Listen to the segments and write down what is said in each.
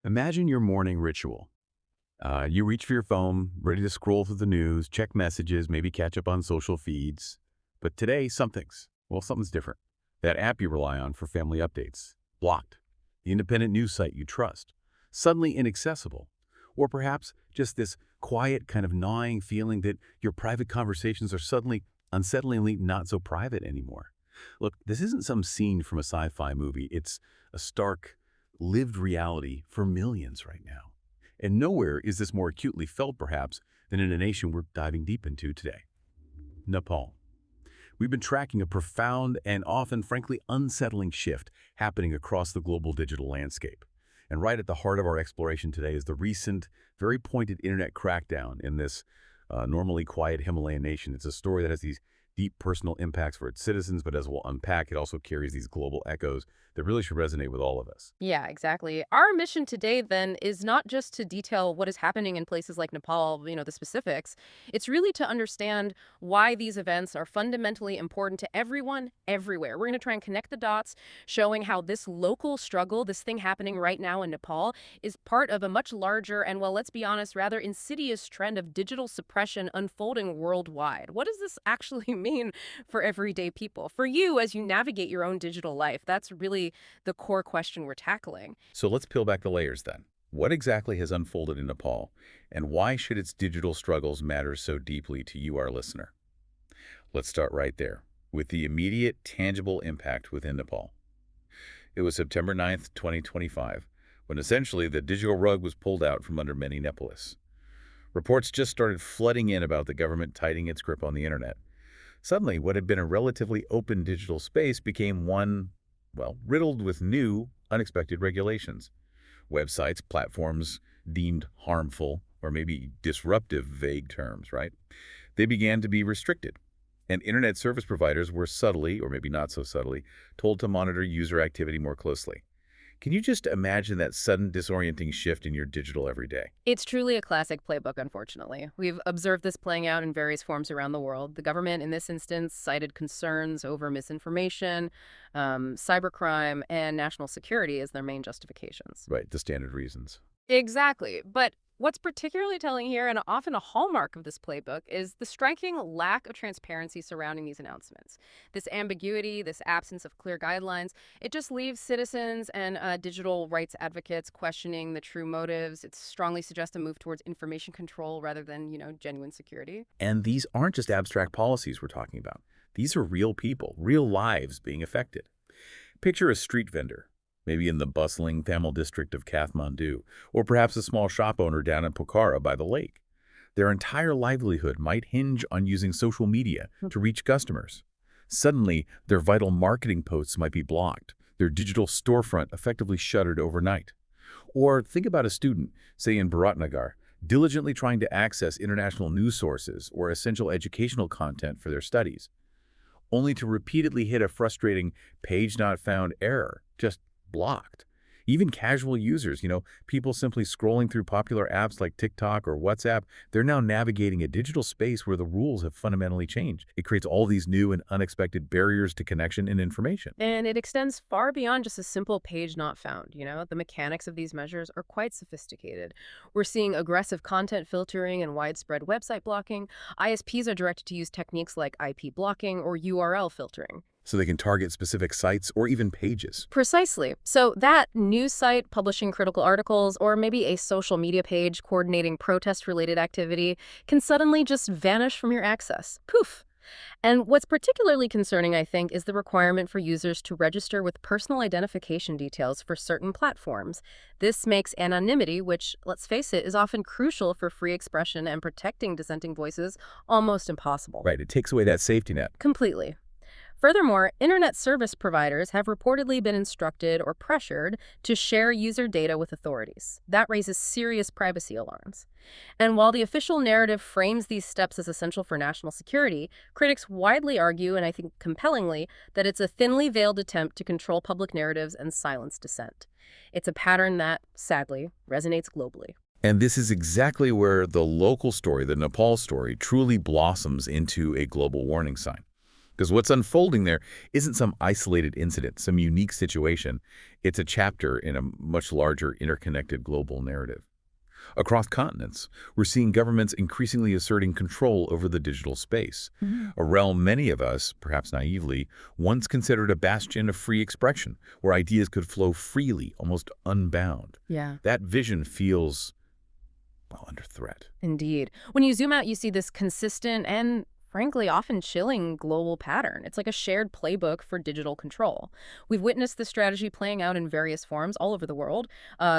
Imagine your morning ritual. You reach for your phone, ready to scroll through the news, check messages, maybe catch up on social feeds. But today, something's different. That app you rely on for family updates, blocked. The independent news site you trust, suddenly inaccessible. Or perhaps just this quiet kind of gnawing feeling that your private conversations are suddenly, unsettlingly not so private anymore. Look, this isn't some scene from a sci-fi movie. It's a stark, lived reality for millions right now. And nowhere is this more acutely felt, perhaps, than in a nation we're diving deep into today, Nepal. We've been tracking a profound and often, frankly, unsettling shift happening across the global digital landscape. And right at the heart of our exploration today is the recent, very pointed internet crackdown in this normally quiet Himalayan nation. It's a story that has these deep personal impacts for its citizens, but as we'll unpack, it also carries these global echoes that really should resonate with all of us. Yeah, exactly. Our mission today, then, is not just to detail what is happening in places like Nepal, the specifics. It's really to understand why these events are fundamentally important to everyone, everywhere. We're going to try and connect the dots, showing how this local struggle, this thing happening right now in Nepal, is part of a much larger and, well, let's be honest, rather insidious trend of digital suppression unfolding worldwide. What does this actually mean for everyday people? For you, as you navigate your own digital life, that's really the core question we're tackling. So let's peel back the layers then. What exactly has unfolded in Nepal, and why should its digital struggles matter so deeply to you, our listener? Let's start right there, with the immediate, tangible impact within Nepal. It was September 9th, 2025, when essentially the digital rug was pulled out from under many Nepalese. Reports just started flooding in about the government tightening its grip on the internet. Suddenly, what had been a relatively open digital space became one, well, riddled with new, unexpected regulations. Websites, platforms deemed harmful, or maybe disruptive, vague terms, right? They began to be restricted. And internet service providers were subtly, or maybe not so subtly, told to monitor user activity more closely. Can you just imagine that sudden disorienting shift in your digital everyday? It's truly a classic playbook, unfortunately. We've observed this playing out in various forms around the world. The government, in this instance, cited concerns over misinformation, cybercrime, and national security as their main justifications. Right, the standard reasons. Exactly. But what's particularly telling here, and often a hallmark of this playbook, is the striking lack of transparency surrounding these announcements. This ambiguity, this absence of clear guidelines, it just leaves citizens and digital rights advocates questioning the true motives. It strongly suggests a move towards information control rather than, genuine security. And these aren't just abstract policies we're talking about. These are real people, real lives being affected. Picture a street vendor, maybe in the bustling Tamil district of Kathmandu, or perhaps a small shop owner down in Pokhara by the lake. Their entire livelihood might hinge on using social media to reach customers. Suddenly, their vital marketing posts might be blocked, their digital storefront effectively shuttered overnight. Or think about a student, say in Bharatnagar, diligently trying to access international news sources or essential educational content for their studies, only to repeatedly hit a frustrating page not found error, just blocked. Even casual users, people simply scrolling through popular apps like TikTok or WhatsApp, they're now navigating a digital space where the rules have fundamentally changed. It creates all these new and unexpected barriers to connection and information. And it extends far beyond just a simple page not found. The mechanics of these measures are quite sophisticated. We're seeing aggressive content filtering and widespread website blocking. ISPs are directed to use techniques like IP blocking or URL filtering. So they can target specific sites or even pages. Precisely. So that news site publishing critical articles or maybe a social media page coordinating protest-related activity can suddenly just vanish from your access. Poof. And what's particularly concerning, I think, is the requirement for users to register with personal identification details for certain platforms. This makes anonymity, which, let's face it, is often crucial for free expression and protecting dissenting voices, almost impossible. Right, it takes away that safety net. Completely. Furthermore, internet service providers have reportedly been instructed or pressured to share user data with authorities. That raises serious privacy alarms. And while the official narrative frames these steps as essential for national security, critics widely argue, and I think compellingly, that it's a thinly veiled attempt to control public narratives and silence dissent. It's a pattern that, sadly, resonates globally. And this is exactly where the local story, the Nepal story, truly blossoms into a global warning sign. Because what's unfolding there isn't some isolated incident, some unique situation. It's a chapter in a much larger, interconnected global narrative. Across continents, we're seeing governments increasingly asserting control over the digital space, Mhm. a realm many of us, perhaps naively, once considered a bastion of free expression, where ideas could flow freely, almost unbound. Yeah. That vision feels, well, under threat. Indeed. When you zoom out, you see this consistent and, frankly, often chilling global pattern. It's like a shared playbook for digital control. We've witnessed this strategy playing out in various forms all over the world.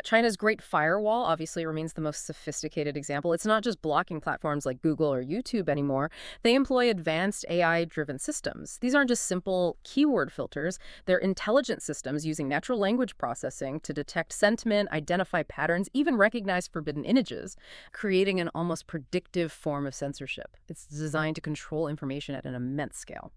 China's Great Firewall obviously remains the most sophisticated example. It's not just blocking platforms like Google or YouTube anymore. They employ advanced AI-driven systems. These aren't just simple keyword filters. They're intelligent systems using natural language processing to detect sentiment, identify patterns, even recognize forbidden images, creating an almost predictive form of censorship. It's designed to control information at an immense scale.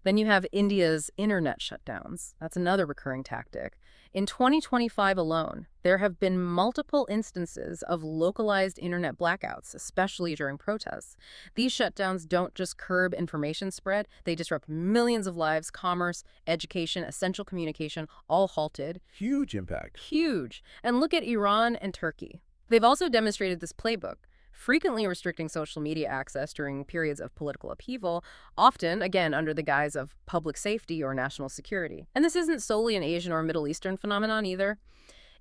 Then you have India's internet shutdowns. That's another recurring tactic. In 2025 alone, there have been multiple instances of localized internet blackouts, especially during protests. These shutdowns don't just curb information spread, they disrupt millions of lives, commerce, education, essential communication, all halted. Huge impact. Huge. And look at Iran and Turkey. They've also demonstrated this playbook, frequently restricting social media access during periods of political upheaval, often, again, under the guise of public safety or national security. And this isn't solely an Asian or Middle Eastern phenomenon either.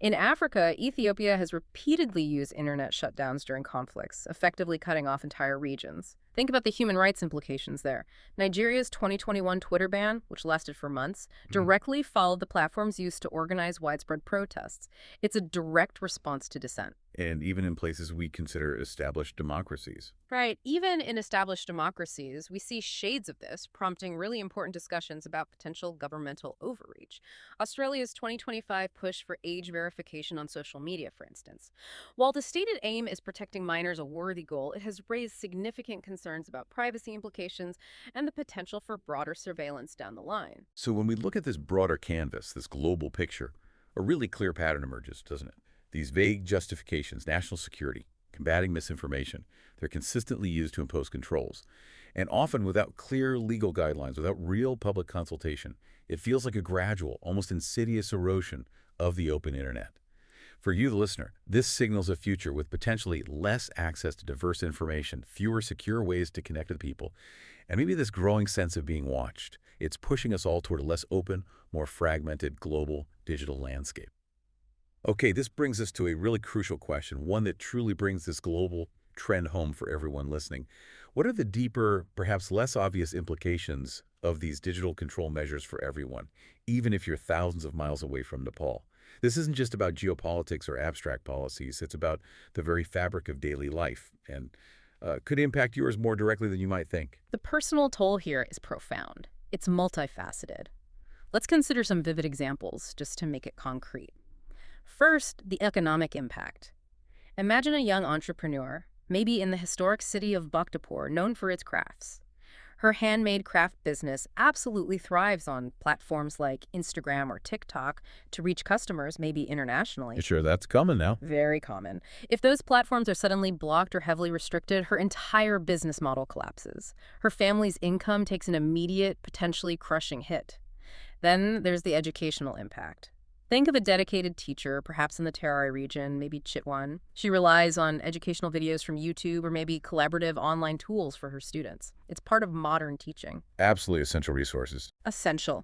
In Africa, Ethiopia has repeatedly used internet shutdowns during conflicts, effectively cutting off entire regions. Think about the human rights implications there. Nigeria's 2021 Twitter ban, which lasted for months, directly followed the platform's use to organize widespread protests. It's a direct response to dissent. And even in places we consider established democracies. Right. Even in established democracies, we see shades of this, prompting really important discussions about potential governmental overreach. Australia's 2025 push for age verification on social media, for instance. While the stated aim is protecting minors a worthy goal, it has raised significant concerns about privacy implications and the potential for broader surveillance down the line. So when we look at this broader canvas, this global picture, a really clear pattern emerges, doesn't it? These vague justifications, national security, combating misinformation, they're consistently used to impose controls. And often without clear legal guidelines, without real public consultation, it feels like a gradual, almost insidious erosion of the open internet. For you, the listener, this signals a future with potentially less access to diverse information, fewer secure ways to connect with people, and maybe this growing sense of being watched. It's pushing us all toward a less open, more fragmented global digital landscape. Okay, this brings us to a really crucial question, one that truly brings this global trend home for everyone listening. What are the deeper, perhaps less obvious implications of these digital control measures for everyone, even if you're thousands of miles away from Nepal? This isn't just about geopolitics or abstract policies. It's about the very fabric of daily life and could impact yours more directly than you might think. The personal toll here is profound. It's multifaceted. Let's consider some vivid examples just to make it concrete. First, the economic impact. Imagine a young entrepreneur, maybe in the historic city of Bhaktapur, known for its crafts. Her handmade craft business absolutely thrives on platforms like Instagram or TikTok to reach customers, maybe internationally. Sure, that's coming now. Very common. If those platforms are suddenly blocked or heavily restricted, her entire business model collapses. Her family's income takes an immediate, potentially crushing hit. Then there's the educational impact. Think of a dedicated teacher, perhaps in the Terai region, maybe Chitwan. She relies on educational videos from YouTube or maybe collaborative online tools for her students. It's part of modern teaching. Absolutely essential resources. Essential.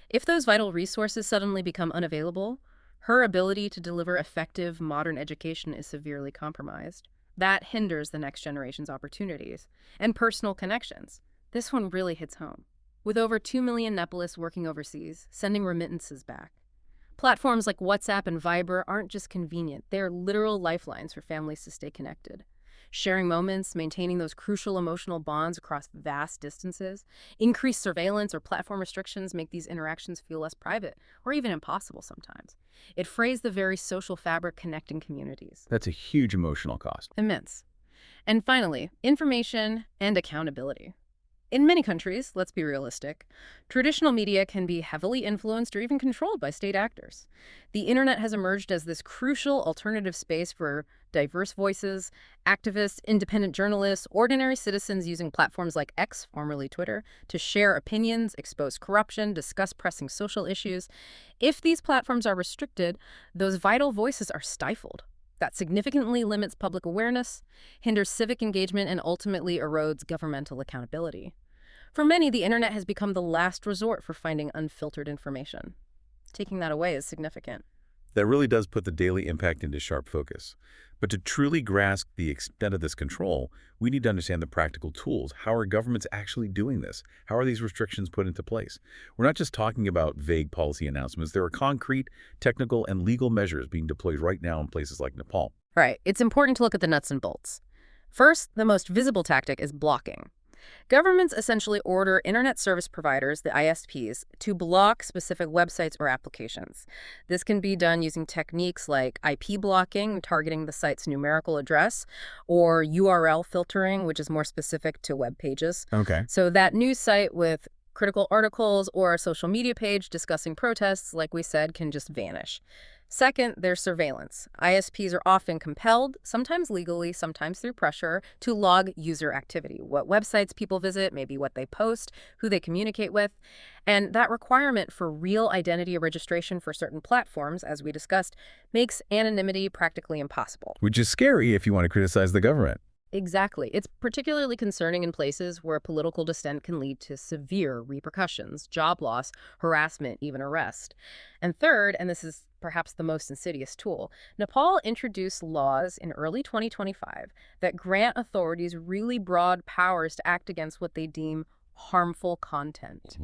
If those vital resources suddenly become unavailable, her ability to deliver effective modern education is severely compromised. That hinders the next generation's opportunities and personal connections. This one really hits home. With over 2 million Nepalists working overseas, sending remittances back. Platforms like WhatsApp and Viber aren't just convenient, they're literal lifelines for families to stay connected. Sharing moments, maintaining those crucial emotional bonds across vast distances, increased surveillance or platform restrictions make these interactions feel less private, or even impossible sometimes. It frays the very social fabric connecting communities. That's a huge emotional cost. Immense. And finally, information and accountability. In many countries, let's be realistic, traditional media can be heavily influenced or even controlled by state actors. The internet has emerged as this crucial alternative space for diverse voices, activists, independent journalists, ordinary citizens using platforms like X, formerly Twitter, to share opinions, expose corruption, discuss pressing social issues. If these platforms are restricted, those vital voices are stifled. That significantly limits public awareness, hinders civic engagement, and ultimately erodes governmental accountability. For many, the internet has become the last resort for finding unfiltered information. Taking that away is significant. That really does put the daily impact into sharp focus. But to truly grasp the extent of this control, we need to understand the practical tools. How are governments actually doing this? How are these restrictions put into place? We're not just talking about vague policy announcements. There are concrete, technical, and legal measures being deployed right now in places like Nepal. Right. It's important to look at the nuts and bolts. First, the most visible tactic is blocking. Governments essentially order internet service providers, the ISPs, to block specific websites or applications. This can be done using techniques like IP blocking, targeting the site's numerical address, or URL filtering, which is more specific to web pages. Okay. So that news site with critical articles or a social media page discussing protests, like we said, can just vanish. Second, there's surveillance. ISPs are often compelled, sometimes legally, sometimes through pressure, to log user activity, what websites people visit, maybe what they post, who they communicate with. And that requirement for real identity registration for certain platforms, as we discussed, makes anonymity practically impossible. Which is scary if you want to criticize the government. Exactly. It's particularly concerning in places where political dissent can lead to severe repercussions, job loss, harassment, even arrest. And third, and this is perhaps the most insidious tool, Nepal introduced laws in early 2025 that grant authorities really broad powers to act against what they deem harmful content.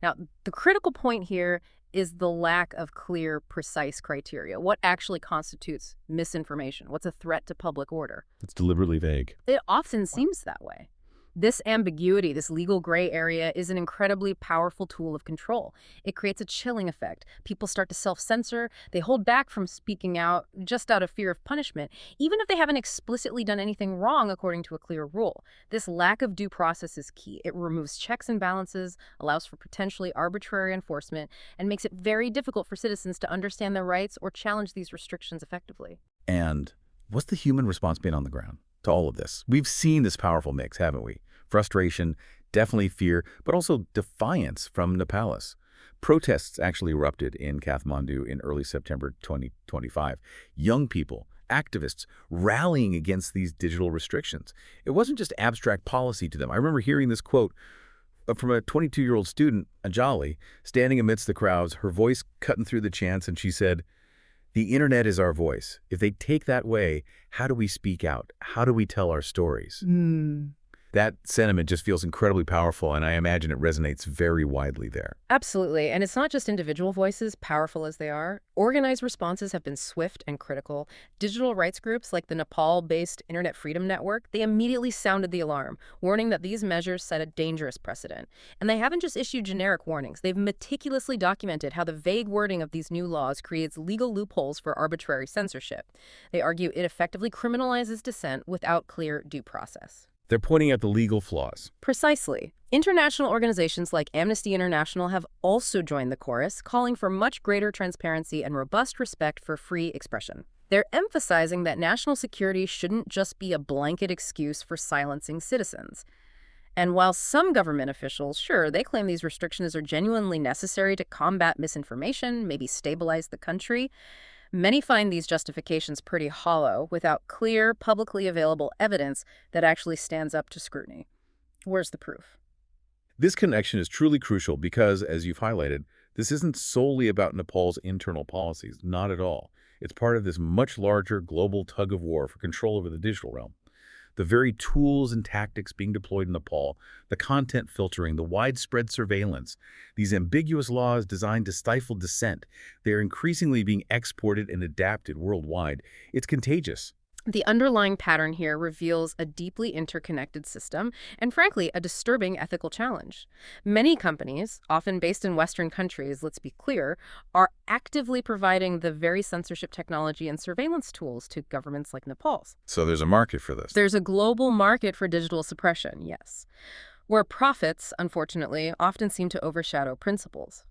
Now, the critical point here is the lack of clear, precise criteria. What actually constitutes misinformation? What's a threat to public order? It's deliberately vague. It often seems that way. This ambiguity, this legal gray area, is an incredibly powerful tool of control. It creates a chilling effect. People start to self-censor. They hold back from speaking out just out of fear of punishment, even if they haven't explicitly done anything wrong according to a clear rule. This lack of due process is key. It removes checks and balances, allows for potentially arbitrary enforcement, and makes it very difficult for citizens to understand their rights or challenge these restrictions effectively. And what's the human response been on the ground to all of this? We've seen this powerful mix, haven't we? Frustration, definitely fear, but also defiance from Nepalese. Protests actually erupted in Kathmandu in early September 2025. Young people, activists, rallying against these digital restrictions. It wasn't just abstract policy to them. I remember hearing this quote from a 22-year-old student, Anjali, standing amidst the crowds, her voice cutting through the chants, and she said, "The internet is our voice. If they take that away, how do we speak out? How do we tell our stories?" That sentiment just feels incredibly powerful, and I imagine it resonates very widely there. Absolutely. And it's not just individual voices, powerful as they are. Organized responses have been swift and critical. Digital rights groups like the Nepal-based Internet Freedom Network, they immediately sounded the alarm, warning that these measures set a dangerous precedent. And they haven't just issued generic warnings. They've meticulously documented how the vague wording of these new laws creates legal loopholes for arbitrary censorship. They argue it effectively criminalizes dissent without clear due process. They're pointing out the legal flaws. Precisely. International organizations like Amnesty International have also joined the chorus, calling for much greater transparency and robust respect for free expression. They're emphasizing that national security shouldn't just be a blanket excuse for silencing citizens. And while some government officials, sure, they claim these restrictions are genuinely necessary to combat misinformation, maybe stabilize the country, many find these justifications pretty hollow, without clear, publicly available evidence that actually stands up to scrutiny. Where's the proof? This connection is truly crucial because, as you've highlighted, this isn't solely about Nepal's internal policies, not at all. It's part of this much larger global tug of war for control over the digital realm. The very tools and tactics being deployed in Nepal, the content filtering, the widespread surveillance, these ambiguous laws designed to stifle dissent, they are increasingly being exported and adapted worldwide. It's contagious. The underlying pattern here reveals a deeply interconnected system and, frankly, a disturbing ethical challenge. Many companies, often based in Western countries, let's be clear, are actively providing the very censorship technology and surveillance tools to governments like Nepal's. So there's a market for this. There's a global market for digital suppression, yes. where profits, unfortunately, often seem to overshadow principles.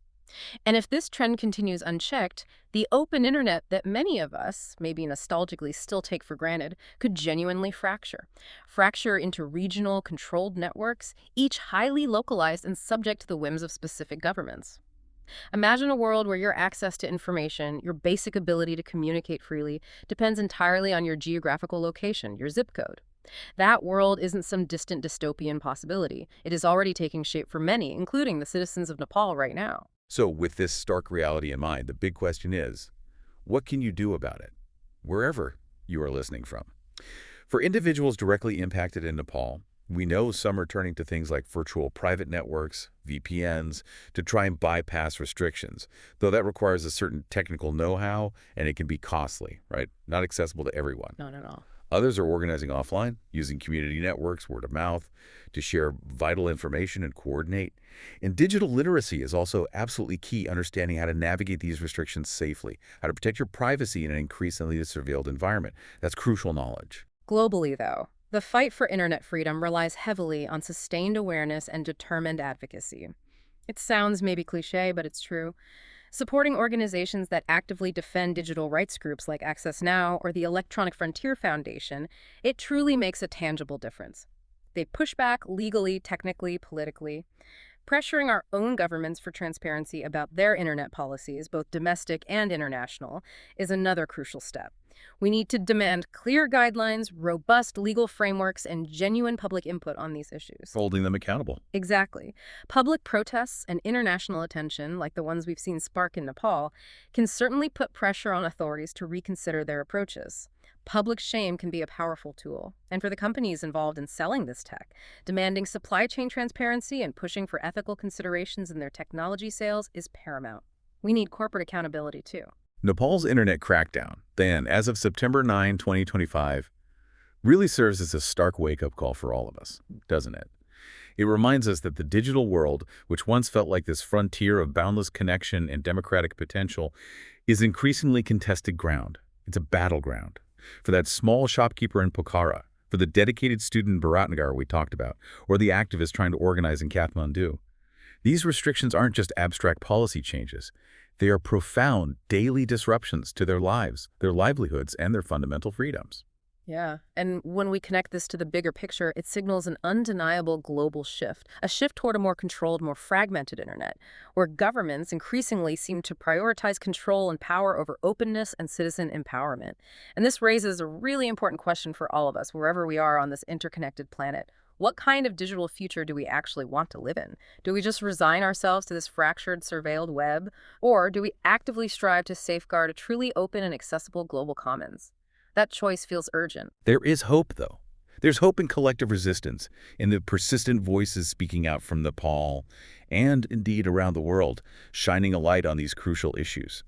And if this trend continues unchecked, the open internet that many of us, maybe nostalgically, still take for granted, could genuinely fracture. Fracture into regional, controlled networks, each highly localized and subject to the whims of specific governments. Imagine a world where your access to information, your basic ability to communicate freely, depends entirely on your geographical location, your zip code. That world isn't some distant dystopian possibility. It is already taking shape for many, including the citizens of Nepal right now. So with this stark reality in mind, the big question is, what can you do about it, wherever you are listening from? For individuals directly impacted in Nepal, we know some are turning to things like virtual private networks, VPNs, to try and bypass restrictions, though that requires a certain technical know-how and it can be costly, right? Not accessible to everyone. Not at all. Others are organizing offline, using community networks, word of mouth, to share vital information and coordinate. And digital literacy is also absolutely key, understanding how to navigate these restrictions safely, how to protect your privacy in an increasingly surveilled environment. That's crucial knowledge. Globally, though, the fight for internet freedom relies heavily on sustained awareness and determined advocacy. It sounds maybe cliché, but it's true. Supporting organizations that actively defend digital rights groups like Access Now or the Electronic Frontier Foundation, it truly makes a tangible difference. They push back legally, technically, politically. Pressuring our own governments for transparency about their internet policies, both domestic and international, is another crucial step. We need to demand clear guidelines, robust legal frameworks, and genuine public input on these issues. Holding them accountable. Exactly. Public protests and international attention, like the ones we've seen spark in Nepal, can certainly put pressure on authorities to reconsider their approaches. Public shame can be a powerful tool. And for the companies involved in selling this tech, demanding supply chain transparency and pushing for ethical considerations in their technology sales is paramount. We need corporate accountability, too. Nepal's internet crackdown, then, as of September 9, 2025, really serves as a stark wake-up call for all of us, doesn't it? It reminds us that the digital world, which once felt like this frontier of boundless connection and democratic potential, is increasingly contested ground. It's a battleground. For that small shopkeeper in Pokhara, for the dedicated student in Biratnagar we talked about, or the activist trying to organize in Kathmandu. These restrictions aren't just abstract policy changes. They are profound daily disruptions to their lives, their livelihoods, and their fundamental freedoms. Yeah, and when we connect this to the bigger picture, it signals an undeniable global shift, a shift toward a more controlled, more fragmented internet, where governments increasingly seem to prioritize control and power over openness and citizen empowerment. And this raises a really important question for all of us, wherever we are on this interconnected planet. What kind of digital future do we actually want to live in? Do we just resign ourselves to this fractured, surveilled web? Or do we actively strive to safeguard a truly open and accessible global commons? That choice feels urgent. There is hope, though. There's hope in collective resistance, in the persistent voices speaking out from Nepal, and indeed around the world, shining a light on these crucial issues.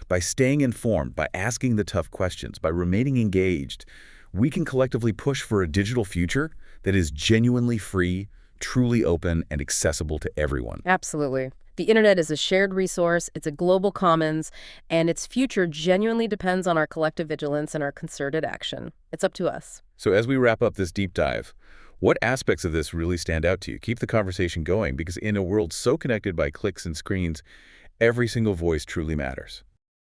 By staying informed, by asking the tough questions, by remaining engaged, we can collectively push for a digital future that is genuinely free, truly open, and accessible to everyone. Absolutely. The internet is a shared resource, it's a global commons, and its future genuinely depends on our collective vigilance and our concerted action. It's up to us. So as we wrap up this deep dive, what aspects of this really stand out to you? Keep the conversation going, because in a world so connected by clicks and screens, every single voice truly matters.